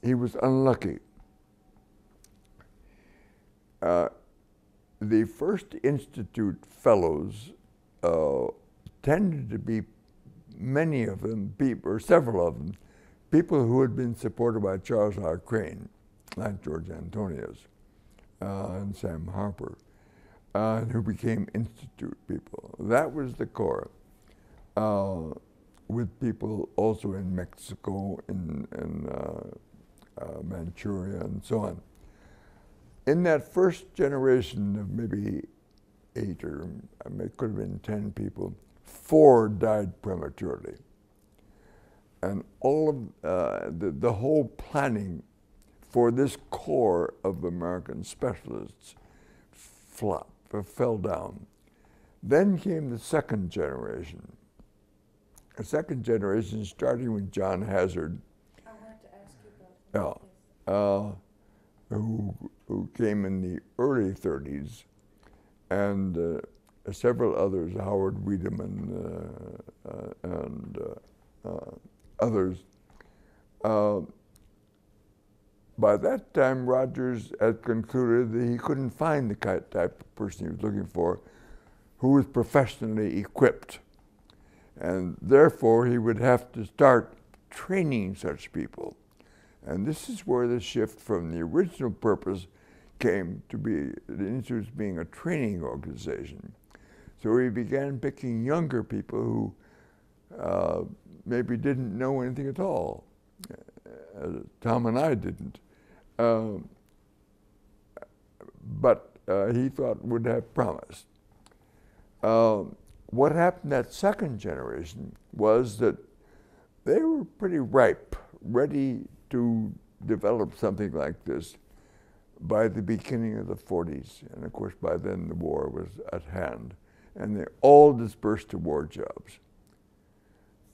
he was unlucky. The first Institute fellows tended to be, many of them, or several of them, people who had been supported by Charles R. Crane, like George Antonius and Sam Harper, who became Institute people. That was the core, with people also in Mexico, in Manchuria, and so on. In that first generation of maybe 8 or it could have been 10 people, 4 died prematurely. And all of the whole planning for this core of American specialists fell down. Then came the second generation. A second generation starting with John Hazard. I wanted to ask you about that. Who came in the early 30s, and several others, Howard Wiedemann and others. By that time, Rogers had concluded that he couldn't find the type of person he was looking for who was professionally equipped. And therefore, he would have to start training such people. And this is where the shift from the original purpose came to be, the Institute being a training organization. So he began picking younger people who maybe didn't know anything at all. Tom and I didn't. But he thought would have promise. What happened that second generation was that they were pretty ripe, ready to develop something like this by the beginning of the 40s. And of course, by then the war was at hand. And they all dispersed to war jobs.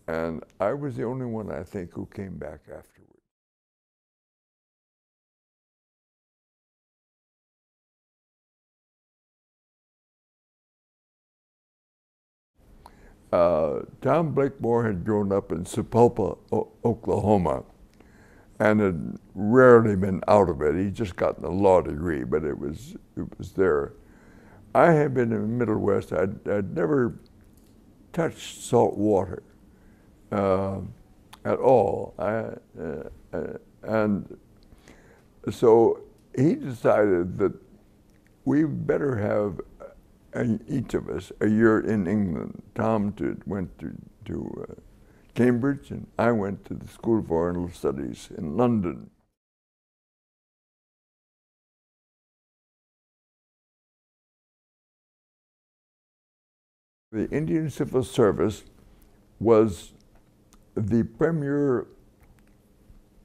And I was the only one, I think, who came back afterwards. Tom Blakemore had grown up in Sapulpa, Oklahoma, and had rarely been out of it. He'd just gotten a law degree, but it was there. I had been in the Middle West. I'd never touched salt water at all. And so he decided that we better have, each of us, a year in England. Tom went to Cambridge, and I went to the School of Oriental Studies in London. The Indian Civil Service was the premier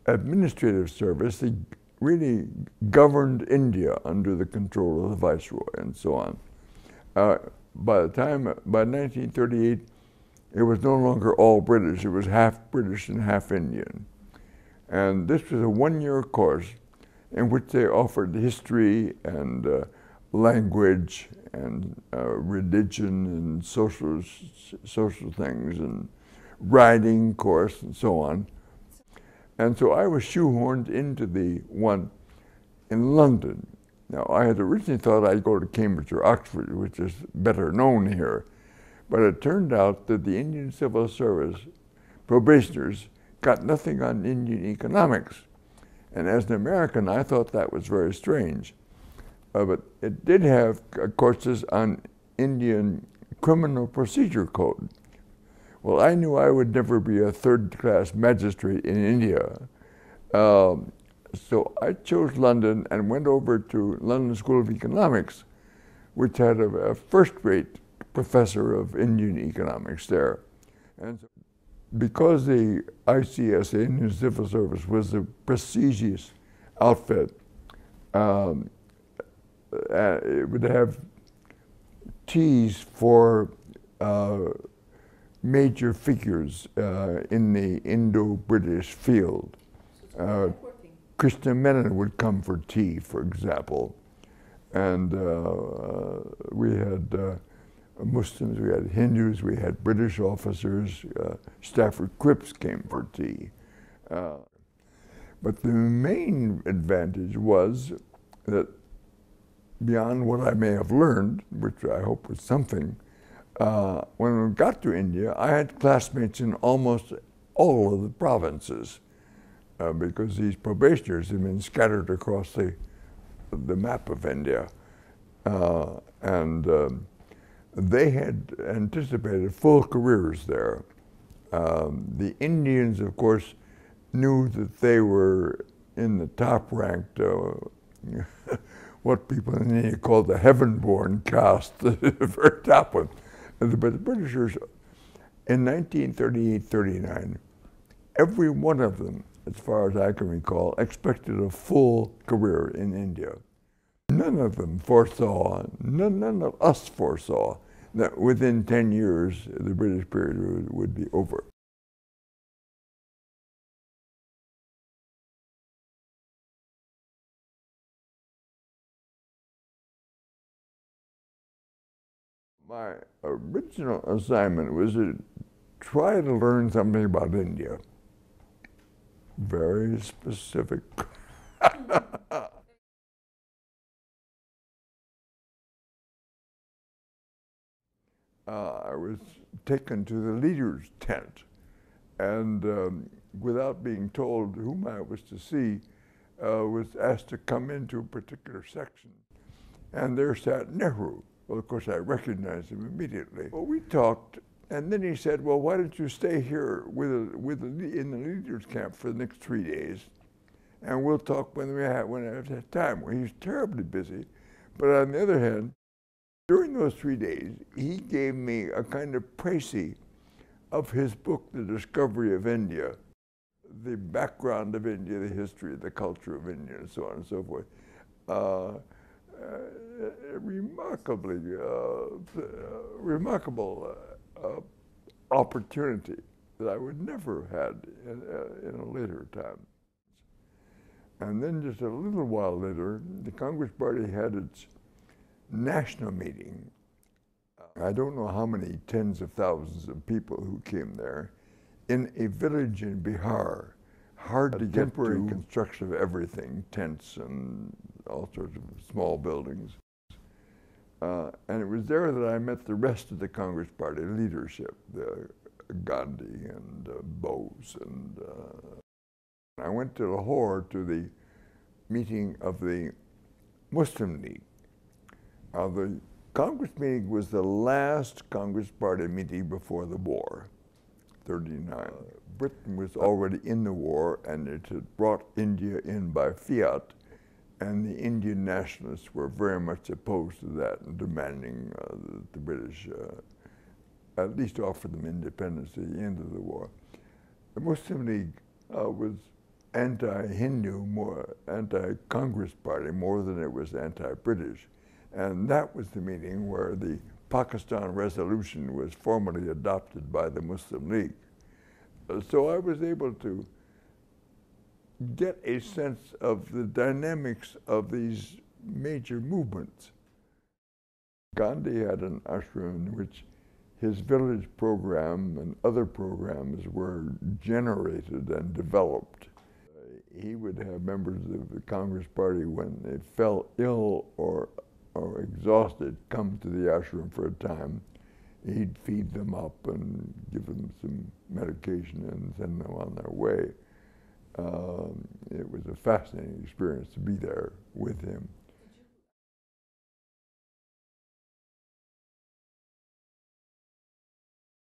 administrative service that really governed India under the control of the Viceroy and so on. By 1938, it was no longer all British. It was half British and half Indian. And this was a one-year course in which they offered history and language and religion and social things and riding course and so on. And so I was shoehorned into the one in London. Now, I had originally thought I'd go to Cambridge or Oxford, which is better known here. But it turned out that the Indian Civil Service probationers got nothing on Indian economics. And as an American, I thought that was very strange. But it did have courses on Indian criminal procedure code. Well, I knew I would never be a third-class magistrate in India. So I chose London and went over to London School of Economics, which had a first-rate professor of Indian economics there. And so because the ICSA, Indian Civil Service, was a prestigious outfit, it would have teas for major figures in the Indo-British field. Krishna Menon would come for tea, for example. And we had Muslims, we had Hindus, we had British officers. Stafford Cripps came for tea. But the main advantage was that beyond what I may have learned, which I hope was something, when we got to India, I had classmates in almost all of the provinces because these probationers had been scattered across the map of India. They had anticipated full careers there. The Indians, of course, knew that they were in the top-ranked, what people in India call the heaven-born caste, the very top one. But the Britishers, in 1938-39, every one of them, as far as I can recall, expected a full career in India. None of them foresaw, none of us foresaw, that within 10 years the British period would be over. My original assignment was to try to learn something about India. Very specific. I was taken to the leader's tent, and without being told whom I was to see, was asked to come into a particular section. And there sat Nehru. Well, of course, I recognized him immediately. Well, we talked, and then he said, well, why don't you stay here in the leader's camp for the next 3 days, and we'll talk when I have time. Well, he was terribly busy, but on the other hand, during those 3 days, he gave me a kind of précis of his book, The Discovery of India, the background of India, the history, the culture of India, and so on and so forth. Remarkable opportunity that I would never had in a later time. And then just a little while later, the Congress Party had its national meeting. I don't know how many tens of thousands of people who came there in a village in Bihar. Hard to get to. Construction of everything, tents and all sorts of small buildings. And it was there that I met the rest of the Congress Party leadership, Gandhi and Bose. And I went to Lahore to the meeting of the Muslim League. The Congress meeting was the last Congress Party meeting before the war, 39. Britain was already in the war, and it had brought India in by fiat, and the Indian nationalists were very much opposed to that and demanding that the British at least offer them independence at the end of the war. The Muslim League was anti-Hindu, more anti-Congress Party, more than it was anti-British. And that was the meeting where the Pakistan resolution was formally adopted by the Muslim League. So I was able to get a sense of the dynamics of these major movements. Gandhi had an ashram in which his village program and other programs were generated and developed. He would have members of the Congress Party, when they fell ill or exhausted, come to the ashram for a time. He'd feed them up and give them some medication and send them on their way. It was a fascinating experience to be there with him.